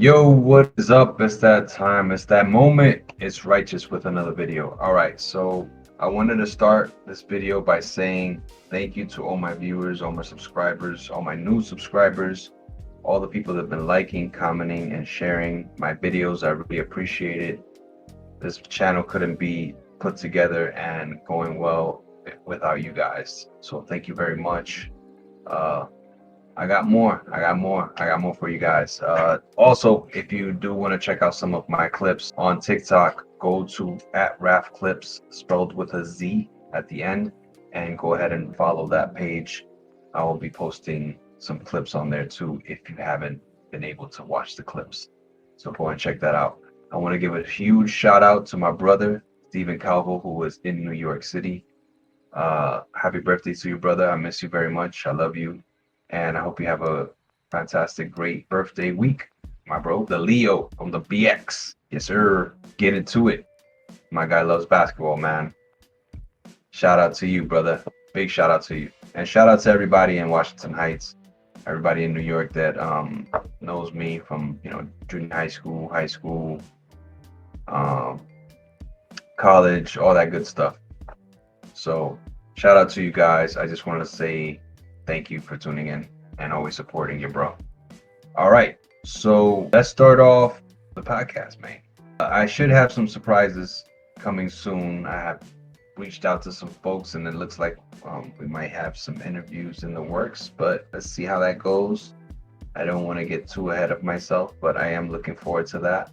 Yo, what is up? It's that time. It's that moment. It's Righteous with another video. All right, so I wanted to start this video by saying thank you to all my viewers, all my subscribers, all my new subscribers, all the people that have been liking, commenting, and sharing my videos. I really appreciate it. This channel couldn't be put together and going well without you guys. So thank you very much. Uh, I got more. I got more for you guys. Also, if you do want to check out some of my clips on TikTok, go to @RafClips, spelled with a Z at the end, and go ahead and follow that page. I will be posting some clips on there too if you haven't been able to watch the clips. So go and check that out. I want to give a huge shout out to my brother, Stephen Calvo, who is in New York City. Happy birthday to you, brother. I miss you very much. I love you. And I hope you have a fantastic, great birthday week, my bro. The Leo from the BX. Yes, sir. Get into it. My guy loves basketball, man. Shout out to you, brother. Big shout out to you. And shout out to everybody in Washington Heights, everybody in New York that knows me from, junior high school, um, college, all that good stuff. So shout out to you guys. I just wanted to say thank you for tuning in and always supporting your bro. All right, so let's start off the podcast, man. I should have some surprises coming soon. I have reached out to some folks, and it looks like we might have some interviews in the works, but let's see how that goes. I don't want to get too ahead of myself, but I am looking forward to that.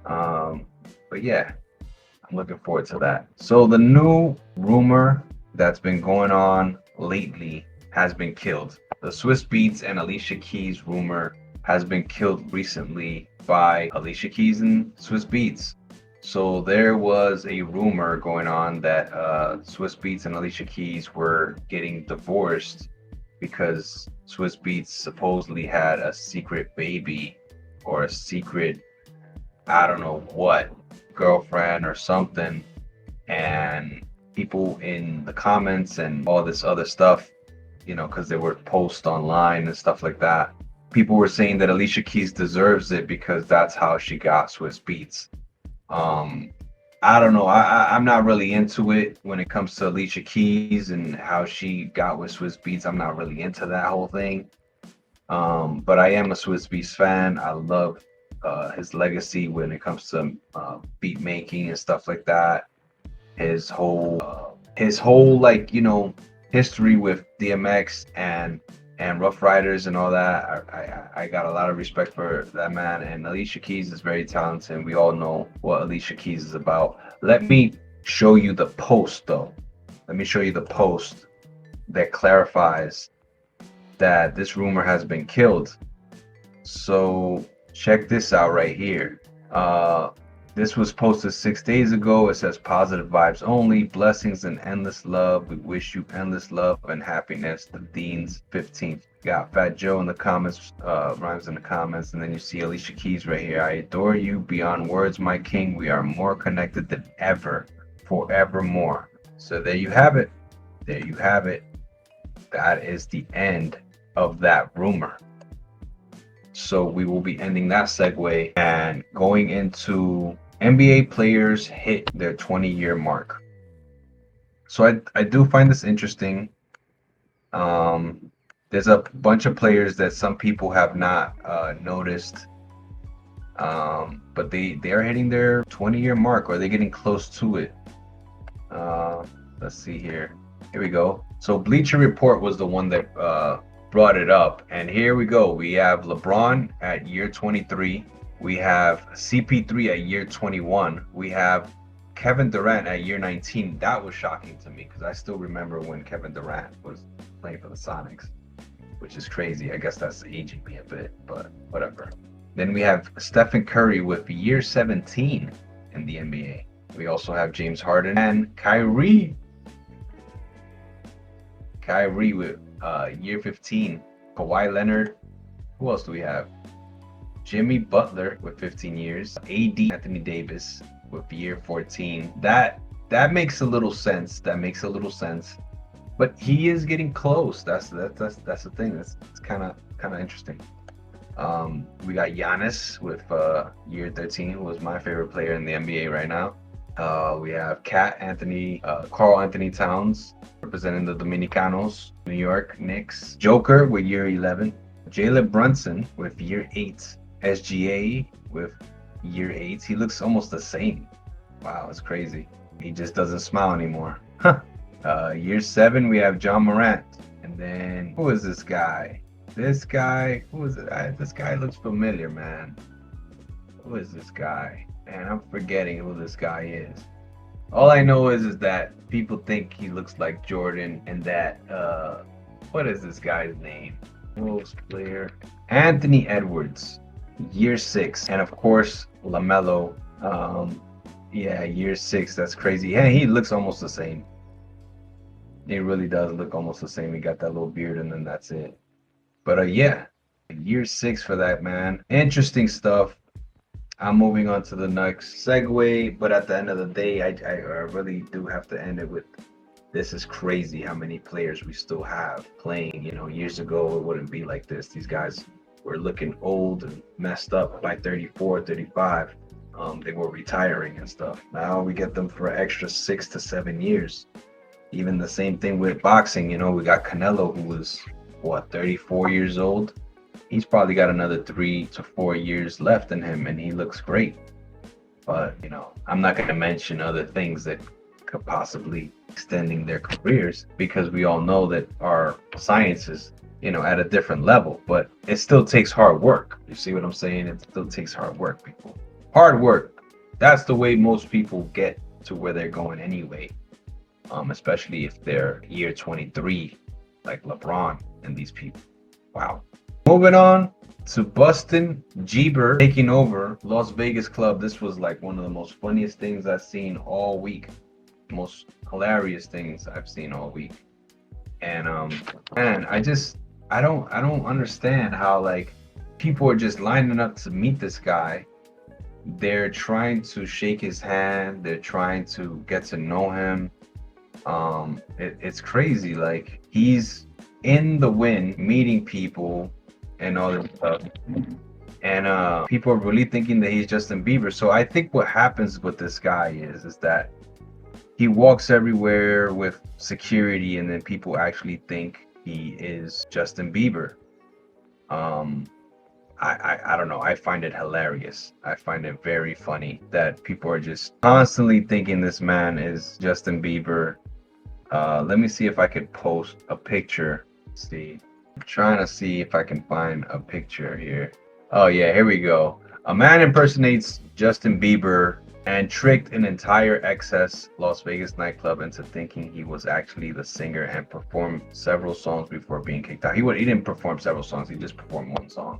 But yeah, I'm looking forward to that. So the new rumor that's been going on lately has been killed. The Swizz Beatz and Alicia Keys rumor has been killed recently by Alicia Keys and Swizz Beatz. So there was a rumor going on that Swizz Beatz and Alicia Keys were getting divorced because Swizz Beatz supposedly had a secret baby or a secret, I don't know what, girlfriend or something. And people in the comments and all this other stuff, because they were posts online and stuff like that, people were saying that Alicia Keys deserves it because that's how she got Swizz Beatz. I don't know. I'm not really into it when it comes to Alicia Keys and how she got with Swizz Beatz. I'm not really into that whole thing. But I am a Swizz Beatz fan. I love his legacy when it comes to beat making and stuff like that. His whole history with DMX and Rough Riders and all that. I got a lot of respect for that man. And Alicia Keys is very talented, and we all know what Alicia Keys is about. Let me show you the post, though. Let me show you the post that clarifies that this rumor has been killed. So check this out right here. This was posted 6 days ago. It says positive vibes only, blessings and endless love. We wish you endless love and happiness. The Dean's 15th. Got Fat Joe in the comments, rhymes in the comments, and then you see Alicia Keys right here. I adore you beyond words, my king. We are more connected than ever, forevermore. So there you have it. There you have it. That is the end of that rumor. So we will be ending that segue and going into NBA players hit their 20-year mark. So I do find this interesting. There's a bunch of players that some people have not noticed, but they are hitting their 20-year mark, or they're getting close to it. Let's see here. Here we go. So Bleacher Report was the one that brought it up, and here we go. We have LeBron at year 23. We have CP3 at year 21. We have Kevin Durant at year 19. That was shocking to me because I still remember when Kevin Durant was playing for the Sonics, which is crazy. I guess that's aging me a bit, but whatever. Then we have Stephen Curry with year 17 in the NBA. We also have James Harden and Kyrie with year 15. Kawhi Leonard. Who else do we have? Jimmy Butler with 15 years. AD Anthony Davis with year 14. That makes a little sense. But he is getting close. That's the thing. It's kind of interesting. We got Giannis with year 13, who was my favorite player in the NBA right now. We have Carl Anthony Towns representing the Dominicanos, New York Knicks. Joker with year 11. Jalen Brunson with year 8. SGA with year 8. He looks almost the same. Wow, it's crazy. He just doesn't smile anymore. Year 7, we have John Morant. And then, who is this guy? Who is it? This guy looks familiar, man. Who is this guy? Man, I'm forgetting who this guy is. All I know is that people think he looks like Jordan, and that what is this guy's name? Wolves player Anthony Edwards, year 6, and of course LaMelo. Yeah, year 6. That's crazy. Yeah, he looks almost the same. He really does look almost the same. He got that little beard, and then that's it. But yeah, year 6 for that, man. Interesting stuff. I'm moving on to the next segue, but at the end of the day, I really do have to end it with, this is crazy how many players we still have playing. You know, years ago, it wouldn't be like this. These guys were looking old and messed up by 34, 35. They were retiring and stuff. Now we get them for an extra 6 to 7 years. Even the same thing with boxing. You know, we got Canelo, who was, what, 34 years old? He's probably got another 3 to 4 years left in him, and he looks great. But, you know, I'm not going to mention other things that could possibly extending their careers, because we all know that our science is, you know, at a different level. But it still takes hard work. You see what I'm saying? It still takes hard work, people. Hard work. That's the way most people get to where they're going anyway. Especially if they're year 23, like LeBron and these people. Wow. Moving on to Bustin' Jeeber taking over Las Vegas Club. This was like one of the most funniest things I've seen all week. Most hilarious things I've seen all week. And man, I don't understand how, like, people are just lining up to meet this guy. They're trying to shake his hand. They're trying to get to know him. It's crazy. Like, he's in the wind meeting people and all this stuff, and people are really thinking that he's Justin Bieber. So I think what happens with this guy is that he walks everywhere with security, and then people actually think he is Justin Bieber. I don't know. I find it hilarious. I find it very funny that people are just constantly thinking this man is Justin Bieber. Let me see if I could post a picture. Let's see. I'm trying to see if I can find a picture here. Oh yeah, here we go. A man impersonates Justin Bieber and tricked an entire XS Las Vegas nightclub into thinking he was actually the singer, and performed several songs before being kicked out. He didn't perform several songs. He just performed one song.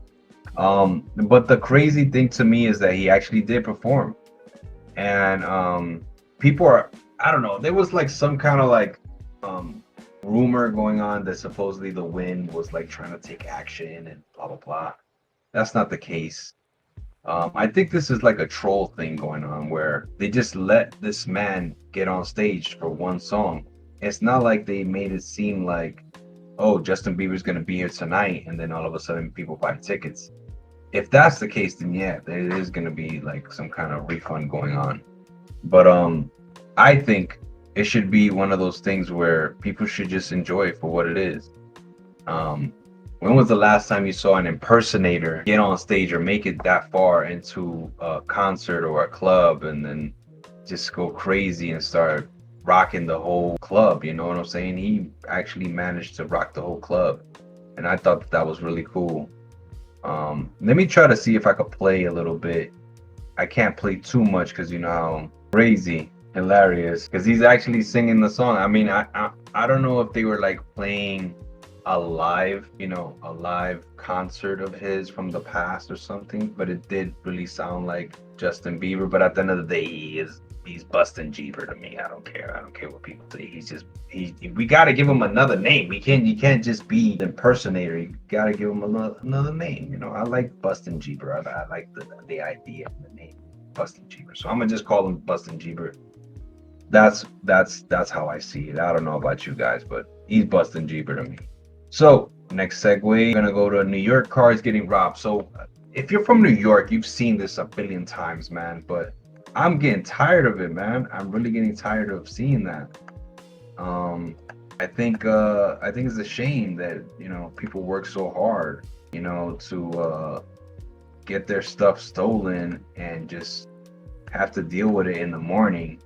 But the crazy thing to me is that he actually did perform, and people are, I don't know, there was like some kind of like rumor going on that supposedly the Wind was like trying to take action and blah blah blah. That's not the case. I think this is like a troll thing going on, where they just let this man get on stage for one song. It's not like they made it seem like, oh, Justin Bieber's gonna be here tonight, and then all of a sudden people buy tickets. If that's the case, then yeah, there is gonna be like some kind of refund going on. But I think it should be one of those things where people should just enjoy it for what it is. When was the last time you saw an impersonator get on stage or make it that far into a concert or a club and then just go crazy and start rocking the whole club? You know what I'm saying? He actually managed to rock the whole club, and I thought that was really cool. Let me try to see if I could play a little bit. I can't play too much because you know how crazy, hilarious, because he's actually singing the song. I mean, I don't know if they were like playing a live, you know, a live concert of his from the past or something, but it did really sound like Justin Bieber. But at the end of the day, he's Bustin' Jeeber to me. I don't care what people say. We got to give him another name. You can't just be the impersonator. You got to give him another name. You know, I like Bustin' Jeeber. I like the idea of the name Bustin' Jeeber. So I'm gonna just call him Bustin' Jeeber. That's how I see it. I don't know about you guys, but he's Bustin' Jeeber to me. So Next segue, we're gonna go to New York cars getting robbed. So if you're from New York, you've seen this a billion times, man. But I'm getting tired of it, man. I'm really getting tired of seeing that. Um, I think it's a shame that people work so hard, to get their stuff stolen and just have to deal with it in the morning.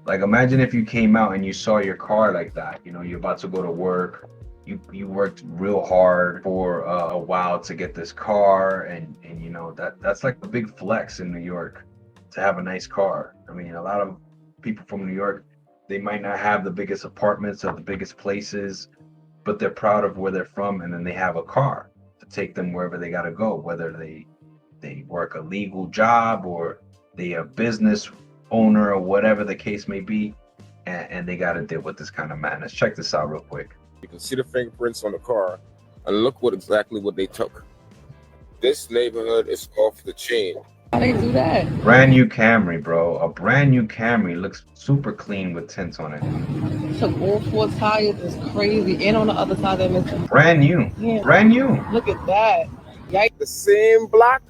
Like, imagine if you came out and you saw your car like that. You're about to go to work. You worked real hard for a while to get this car, and that's like a big flex in New York to have a nice car. I mean, a lot of people from New York, they might not have the biggest apartments or the biggest places, but they're proud of where they're from, and then they have a car to take them wherever they gotta go, whether they work a legal job or they a business owner or whatever the case may be, and they got to deal with this kind of madness. Check this out real quick. You can see the fingerprints on the car, and look exactly what they took. This neighborhood is off the chain. How they do that? Brand new Camry, bro. A brand new Camry, looks super clean with tints on it. Took all 4 tires. It's crazy. And on the other side, they're missing. Brand new. Yeah. Brand new. Look at that. Yikes. The same block,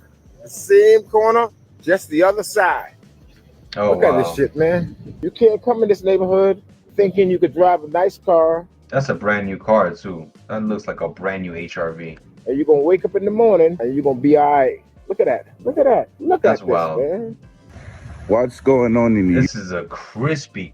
the same corner, just the other side. Oh, look at this shit, man. You can't come in this neighborhood thinking you could drive a nice car. That's a brand new car too. That looks like a brand new HRV. And you're gonna wake up in the morning and you're gonna be all right. Look at that. Look at that. Look That's at this, wild. man. What's going on in This is a crispy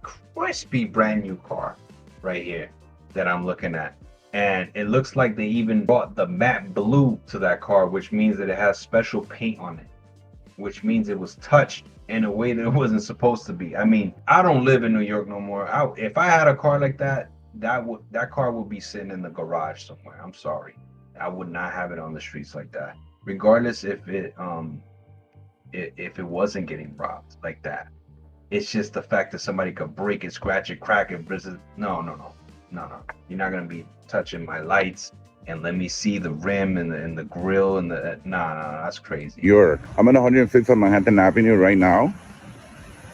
brand new car right here that I'm looking at. And it looks like they even brought the matte blue to that car, which means that it has special paint on it, which means it was touched in a way that it wasn't supposed to be. I mean, I don't live in New York no more. If I had a car like that, that car would be sitting in the garage somewhere. I'm sorry. I would not have it on the streets like that. Regardless if it wasn't getting robbed like that. It's just the fact that somebody could break it, scratch it, crack it, visit. No. You're not gonna be touching my lights and let me see the rim and the grill and the nah, that's crazy. I'm on 105th on Manhattan Avenue right now.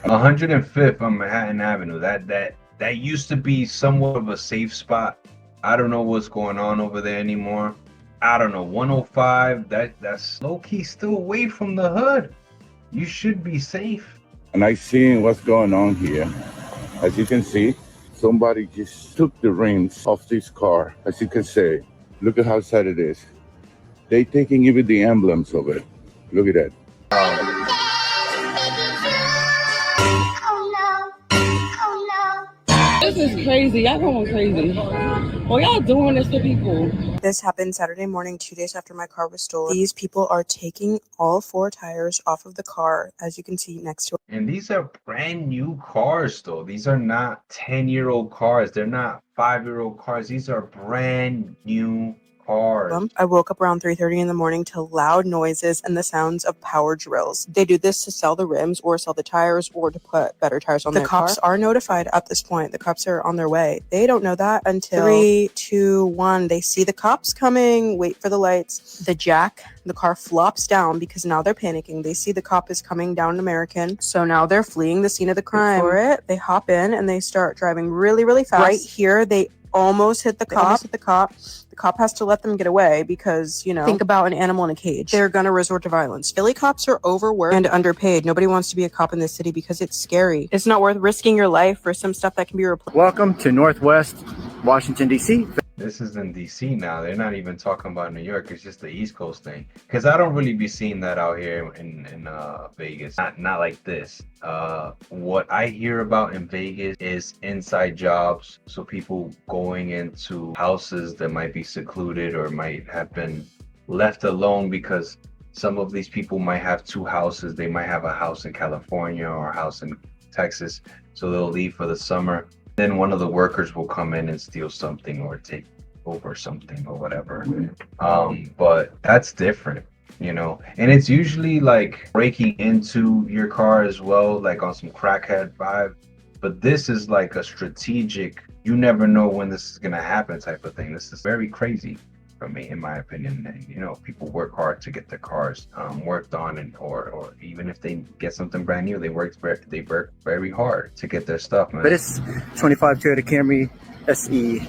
105th on Manhattan Avenue. That used to be somewhat of a safe spot. I don't know what's going on over there anymore. I don't know. 105. That's low key still away from the hood. You should be safe. And I see what's going on here. As you can see, somebody just took the rims off this car. As you can see, look at how sad it is. They taking even the emblems of it. Look at that. This is crazy. Y'all going crazy. Well, y'all doing this to people. This happened Saturday morning, 2 days after my car was stolen. These people are taking all 4 tires off of the car, as you can see next to it. And these are brand new cars, though. These are not 10-year-old cars. They're not 5-year-old cars. These are brand new cars. I woke up around 3:30 in the morning to loud noises and the sounds of power drills. They do this to sell the rims or sell the tires or to put better tires on their car. The cops are notified at this point. The cops are on their way. They don't know that until 3, 2, 1. They see the cops coming, wait for the lights. The car flops down because now they're panicking. They see the cop is coming down American. So now they're fleeing the scene of the crime. For it, they hop in and they start driving really, really fast. Right here, they almost hit the cop. The cop has to let them get away because, think about an animal in a cage. They're going to resort to violence. Philly cops are overworked and underpaid. Nobody wants to be a cop in this city because it's scary. It's not worth risking your life for some stuff that can be replaced. Welcome to Northwest Washington, D.C. This is in DC now. They're not even talking about New York. It's just the East Coast thing. Because I don't really be seeing that out here in Vegas. Not like this. What I hear about in Vegas is inside jobs. So people going into houses that might be secluded or might have been left alone because some of these people might have 2 houses. They might have a house in California or a house in Texas. So they'll leave for the summer. Then one of the workers will come in and steal something or take over something or whatever. But that's different, and it's usually like breaking into your car as well, like on some crackhead vibe. But this is like a strategic, you never know when this is gonna happen type of thing. This is very crazy for me, in my opinion. And, people work hard to get their cars worked on, and or even if they get something brand new, they work very hard to get their stuff, man. But it's 25 Toyota Camry SE.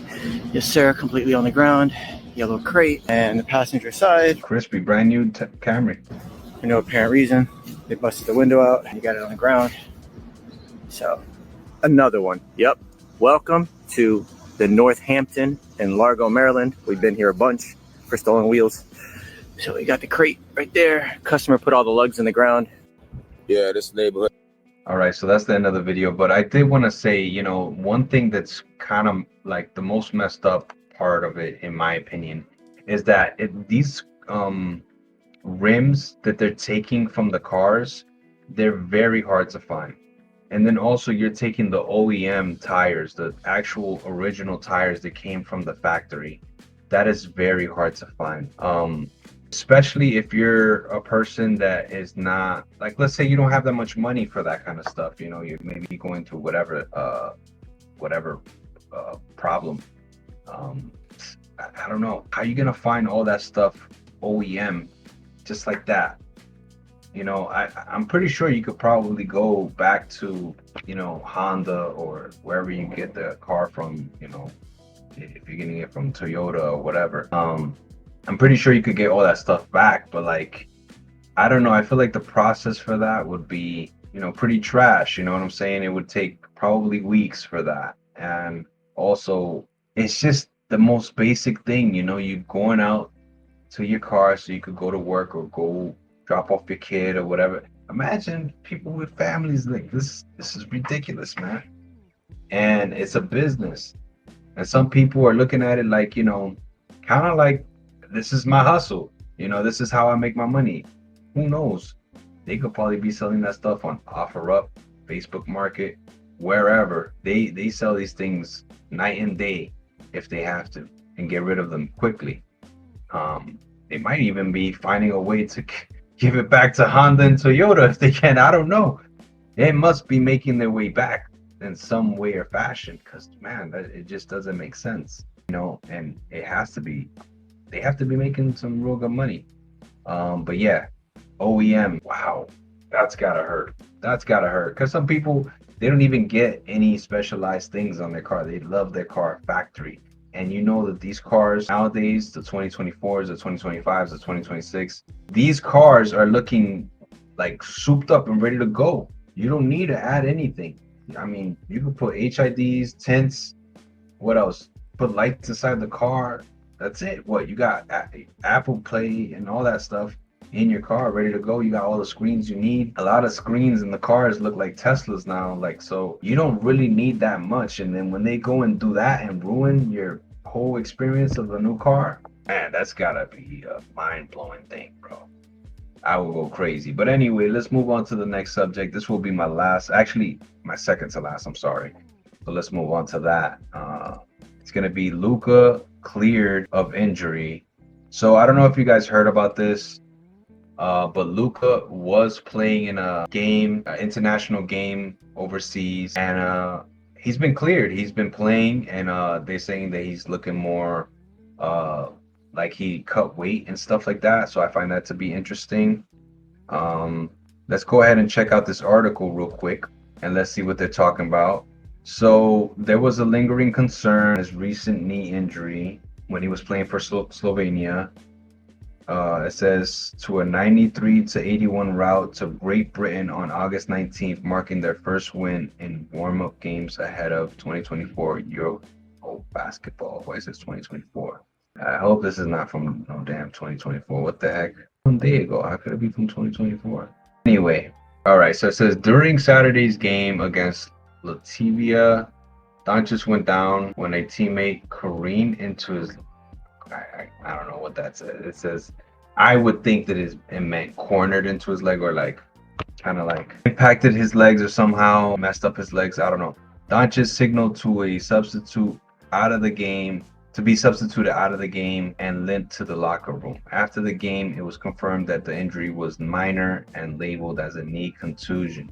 Yes, sir. Completely on the ground. yellow crate, and the passenger side, Crispy, brand new Camry. for no apparent reason, they busted the window out. You got it on the ground. So, another one. Yep. Welcome to the Northampton in Largo, Maryland. We've been here a bunch for stolen wheels. So we got the crate right there. Customer put all the lugs in the ground. Yeah, this neighborhood. All right, so that's the end of the video. But I did want to say, you know, one thing that's kind of like the most messed up part of it, in my opinion, is that these rims that they're taking from the cars, they're very hard to find. And then also you're taking the OEM tires, the actual original tires that came from the factory. That is very hard to find. Especially if you're a person that is not, like, let's say you don't have that much money for that kind of stuff, you know, you maybe going through whatever problem. I don't know, how you gonna find all that stuff OEM just like that? You know, I'm pretty sure you could probably go back to, you know, Honda or wherever you get the car from, you know, if you're getting it from Toyota or whatever. I'm pretty sure you could get all that stuff back, but like, I don't know. I feel like the process for that would be, you know, pretty trash. You know what I'm saying? It would take probably weeks for that. And also, it's just the most basic thing, you know, you going out to your car so you could go to work or go drop off your kid or whatever. Imagine people with families like this. This is ridiculous, man. And it's a business. And some people are looking at it like, you know, kind of like, this is my hustle, you know, this is how I make my money. Who knows? They could probably be selling that stuff on OfferUp, Facebook Market, wherever. They sell these things night and day if they have to, and get rid of them quickly. They might even be finding a way to give it back to Honda and Toyota if they can. I don't know. They must be making their way back in some way or fashion, because man, it just doesn't make sense, you know. And it has to be, they have to be making some real good money. But yeah, OEM, wow, that's gotta hurt. That's gotta hurt, because some people, they don't even get any specialized things on their car. They love their car factory. And you know that these cars nowadays, the 2024s, the 2025s, the 2026, these cars are looking like souped up and ready to go. You don't need to add anything. I mean, you could put HIDs, tints, what else? Put lights inside the car. That's it. What you got? Apple Play and all that stuff in your car, ready to go. You got all the screens you need. A lot of screens in the cars look like Teslas now. Like, so you don't really need that much. And then when they go and do that and ruin your whole experience of a new car, man, that's gotta be a mind-blowing thing, bro. I will go crazy. But anyway, let's move on to the next subject. This will be my last, actually my second to last, I'm sorry. So let's move on to that. It's gonna be Luka cleared of injury. So I don't know if you guys heard about this, but Luka was playing in a game, an international game overseas, and he's been cleared. He's been playing, and they're saying that he's looking more like he cut weight and stuff like that. So I find that to be interesting. Let's go ahead and check out this article real quick, and let's see what they're talking about. So there was a lingering concern, his recent knee injury when he was playing for Slovenia. It says, to a 93-81 rout to Great Britain on August 19th, marking their first win in warm-up games ahead of 2024 Euro basketball. Why is this 2024? I hope this is not from no damn 2024. What the heck? 1 day ago. How could it be from 2024? Anyway, all right. So it says, during Saturday's game against Latvia, Doncic went down when a teammate careened into his, I don't know what that says. It says, I would think that it meant cornered into his leg, or like kind of like impacted his legs or somehow messed up his legs. I don't know. Doncic signaled to a substitute out of the game, to be substituted out of the game, and limped to the locker room. After the game, it was confirmed that the injury was minor and labeled as a knee contusion.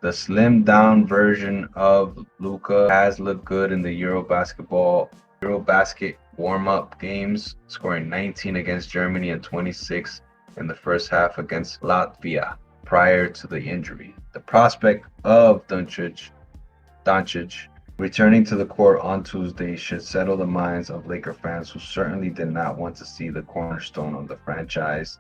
The slimmed down version of Luka has looked good in the Eurobasket warm-up games, scoring 19 against Germany and 26 in the first half against Latvia prior to the injury. The prospect of Doncic Returning to the court on Tuesday should settle the minds of Laker fans who certainly did not want to see the cornerstone of the franchise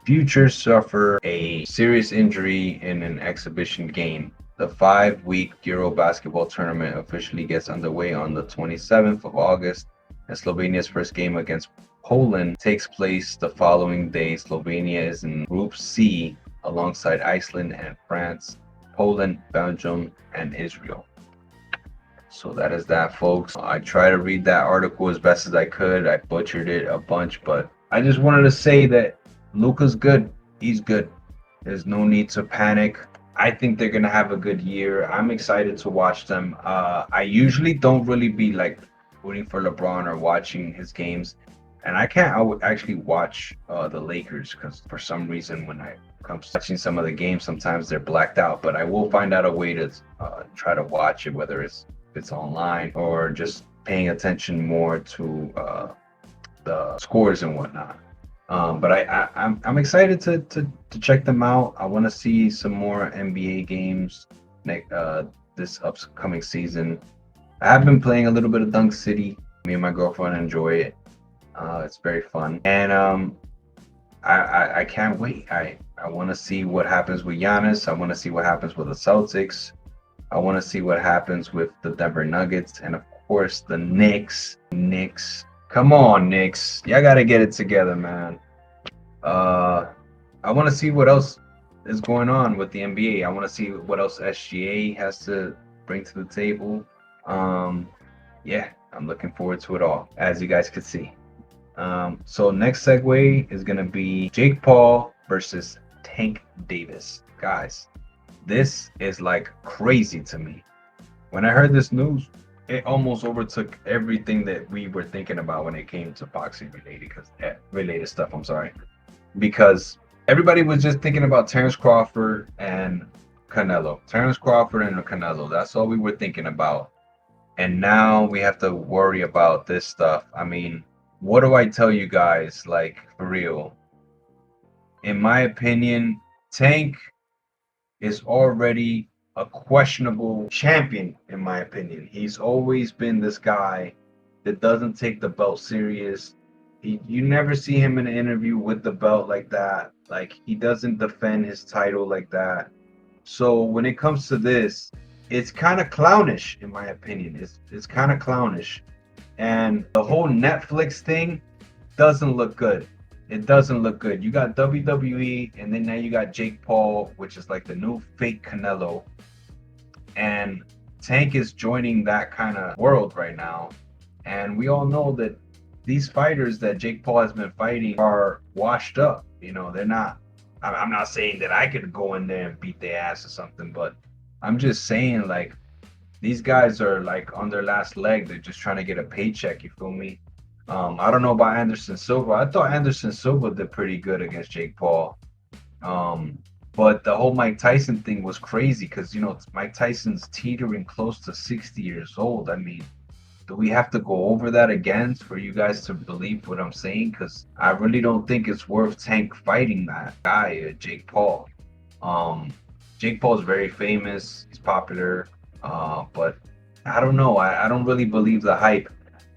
future suffer a serious injury in an exhibition game. The 5-week Euro basketball tournament officially gets underway on the 27th of August, and Slovenia's first game against Poland takes place the following day. Slovenia is in Group C alongside Iceland and France, Poland, Belgium, and Israel. So that is that, folks. I tried to read that article as best as I could. I butchered it a bunch, but I just wanted to say that Luka's good. He's good. There's no need to panic. I think they're going to have a good year. I'm excited to watch them. I usually don't really be like rooting for LeBron or watching his games. And I would actually watch the Lakers because for some reason when I come watching some of the games, sometimes they're blacked out. But I will find out a way to try to watch it, whether it's online or just paying attention more to the scores and whatnot. But I'm excited to check them out. I want to see some more NBA games this upcoming season. I have been playing a little bit of Dunk City. Me and my girlfriend enjoy it. It's very fun, and I can't wait. I want to see what happens with Giannis. I want to see what happens with the Celtics. I want to see what happens with the Denver Nuggets, and of course the Knicks. Come on, Knicks. Y'all got to get it together, man. I want to see what else is going on with the NBA. I want to see what else SGA has to bring to the table. Yeah, I'm looking forward to it all, as you guys could see. So next segue is going to be Jake Paul versus Tank Davis. Guys, this is like crazy to me. When I heard this news, it almost overtook everything that we were thinking about when it came to boxing related stuff. I'm sorry, because everybody was just thinking about Terrence Crawford and Canelo. That's all we were thinking about. And now we have to worry about this stuff. I mean, what do I tell you guys? Like, for real. In my opinion, Tank is already a questionable champion, in my opinion. He's always been this guy that doesn't take the belt serious. You never see him in an interview with the belt like that. Like, he doesn't defend his title like that. So when it comes to this, it's kind of clownish, in my opinion. It's kind of clownish. And the whole Netflix thing doesn't look good. It doesn't look good. You got WWE, and then now you got Jake Paul, which is like the new fake Canelo. And Tank is joining that kind of world right now. And we all know that these fighters that Jake Paul has been fighting are washed up. You know, they're not. I'm not saying that I could go in there and beat their ass or something, but I'm just saying, like, these guys are like on their last leg. They're just trying to get a paycheck. You feel me? I don't know about Anderson Silva. I thought Anderson Silva did pretty good against Jake Paul. But the whole Mike Tyson thing was crazy because, you know, Mike Tyson's teetering close to 60 years old. I mean, do we have to go over that again for you guys to believe what I'm saying? Because I really don't think it's worth Tank fighting that guy, Jake Paul. Jake Paul is very famous. He's popular. But I don't know. I don't really believe the hype.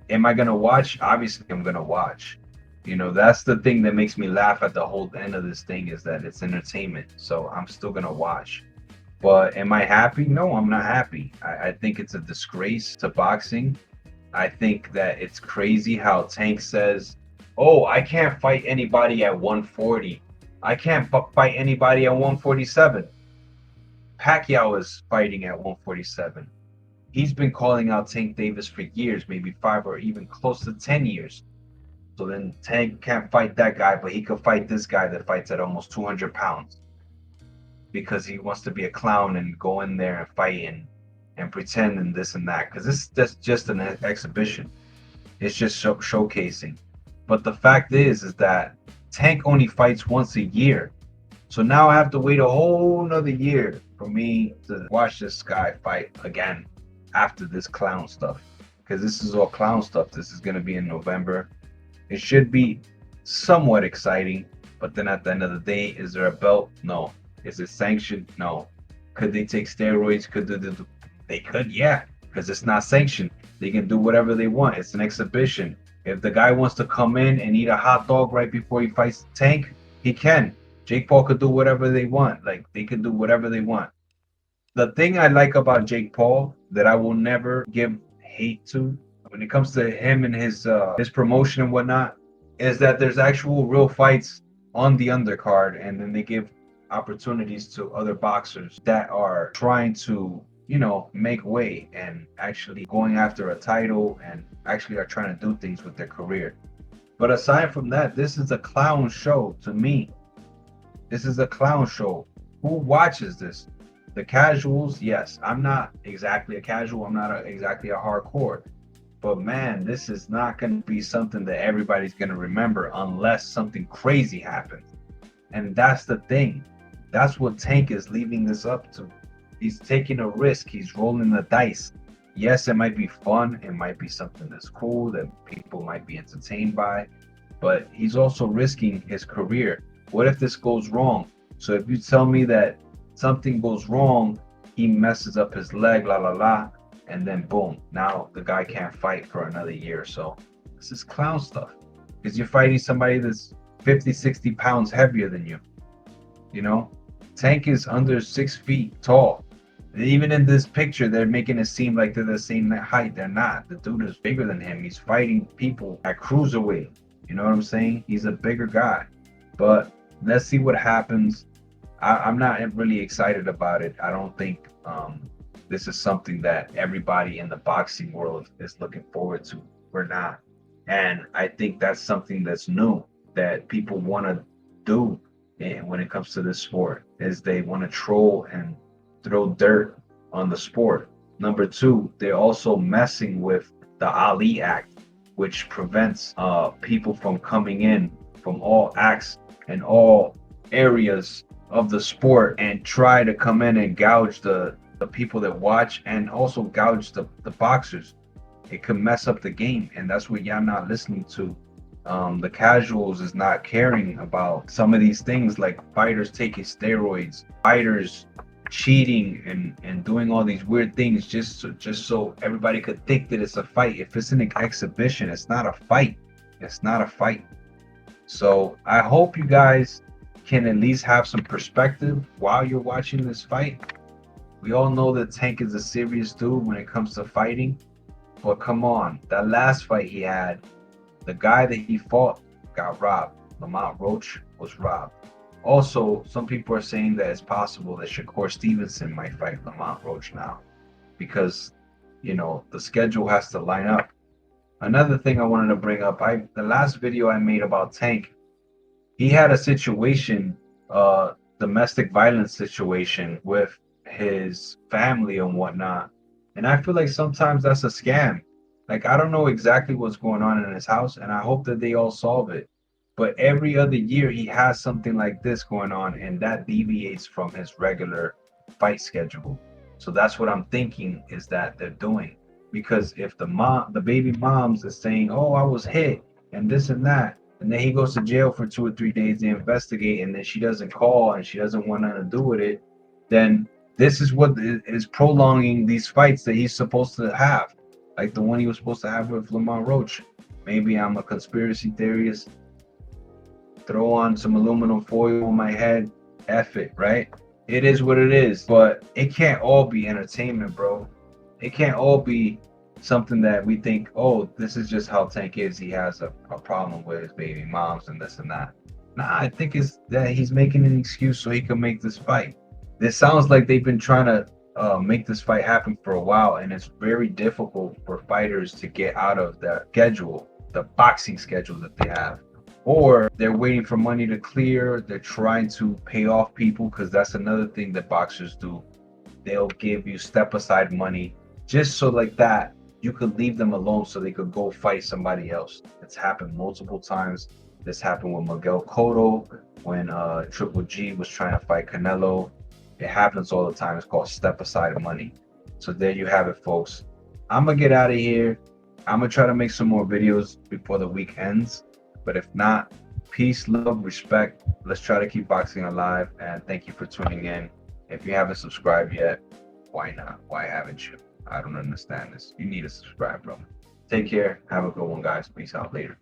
Am I going to watch? Obviously, I'm going to watch. You know, that's the thing that makes me laugh at the whole end of this thing is that it's entertainment. So I'm still going to watch. But am I happy? No, I'm not happy. I think it's a disgrace to boxing. I think that it's crazy how Tank says, oh, I can't fight anybody at 140. I can't fight anybody at 147. Pacquiao is fighting at 147. He's been calling out Tank Davis for years, maybe 5 or even close to 10 years. So then Tank can't fight that guy, but he could fight this guy that fights at almost 200 pounds because he wants to be a clown and go in there and fight and pretend and this and that, because that's just an exhibition. It's just showcasing. But the fact is that Tank only fights once a year. So now I have to wait a whole nother year for me to watch this guy fight again after this clown stuff, because this is all clown stuff. This is going to be in November. It should be somewhat exciting, but then at the end of the day, is there a belt? No. Is it sanctioned? No. Could they take steroids? They could, yeah. because it's not sanctioned. They can do whatever they want. It's an exhibition. If the guy wants to come in and eat a hot dog right before he fights Tank, he can. Jake Paul could do whatever they want. Like, they can do whatever they want. The thing I like about Jake Paul that I will never give hate to when it comes to him and his promotion and whatnot is that there's actual real fights on the undercard, and then they give opportunities to other boxers that are trying to, you know, make way and actually going after a title and actually are trying to do things with their career. But aside from that, this is a clown show to me. This is a clown show. Who watches this? The casuals, yes. I'm not exactly a casual. I'm not exactly a hardcore. But man, this is not going to be something that everybody's going to remember unless something crazy happens. And that's the thing. That's what Tank is leaving this up to. He's taking a risk. He's rolling the dice. Yes, it might be fun. It might be something that's cool that people might be entertained by. But he's also risking his career. What if this goes wrong? So if you tell me that something goes wrong, he messes up his leg, and then boom, now the guy can't fight for another year or so. This is clown stuff, because you're fighting somebody that's 50, 60 pounds heavier than you. You know, Tank is under 6 feet tall. Even in this picture, they're making it seem like they're the same height. They're not. The dude is bigger than him. He's fighting people at cruiserweight. You know what I'm saying? He's a bigger guy. But let's see what happens. I'm not really excited about it. I don't think this is something that everybody in the boxing world is looking forward to. We're not. And I think that's something that's new that people want to do when it comes to this sport, is they want to troll and throw dirt on the sport. Number two, they're also messing with the Ali Act, which prevents people from coming in from all acts and all areas of the sport and try to come in and gouge the people that watch, and also gouge the boxers. It could mess up the game, and that's what y'all not listening to. The casuals is not caring about some of these things, like fighters taking steroids, fighters cheating and doing all these weird things just so everybody could think that it's a fight. If it's an exhibition, it's not a fight. It's not a fight. So I hope you guys can at least have some perspective while you're watching this fight. We all know that Tank is a serious dude when it comes to fighting, but come on, that last fight he had, the guy that he fought got robbed. Lamont Roach was robbed. Also, some people are saying that it's possible that Shakur Stevenson might fight Lamont Roach now, because, you know, the schedule has to line up. Another thing I wanted to bring up, the last video I made about Tank, he had a situation, domestic violence situation with his family and whatnot. And I feel like sometimes that's a scam. Like, I don't know exactly what's going on in his house, and I hope that they all solve it. But every other year he has something like this going on, and that deviates from his regular fight schedule. So that's what I'm thinking is that they're doing. Because if the baby moms is saying, oh, I was hit and this and that, and then he goes to jail for 2 or 3 days to investigate, and then she doesn't call and she doesn't want nothing to do with it, then this is what is prolonging these fights that he's supposed to have, like the one he was supposed to have with Lamont Roach. Maybe I'm a conspiracy theorist. Throw on some aluminum foil on my head. F it, right? It is what it is. But it can't all be entertainment, bro. It can't all be something that we think, oh, this is just how Tank is. He has a problem with his baby moms and this and that. Nah, I think it's that he's making an excuse so he can make this fight. This sounds like they've been trying to make this fight happen for a while, and it's very difficult for fighters to get out of the schedule, the boxing schedule that they have. Or they're waiting for money to clear. They're trying to pay off people, because that's another thing that boxers do. They'll give you step aside money just so like that you could leave them alone so they could go fight somebody else. It's happened multiple times. This happened with Miguel Cotto when Triple G was trying to fight Canelo. It happens all the time. It's called step aside money. So there you have it, folks. I'm gonna get out of here. I'm gonna try to make some more videos before the week ends. But if not, peace, love, respect. Let's try to keep boxing alive. And thank you for tuning in. If you haven't subscribed yet, why not? Why haven't you? I don't understand this. You need to subscribe, bro. Take care. Have a good one, guys. Peace out later.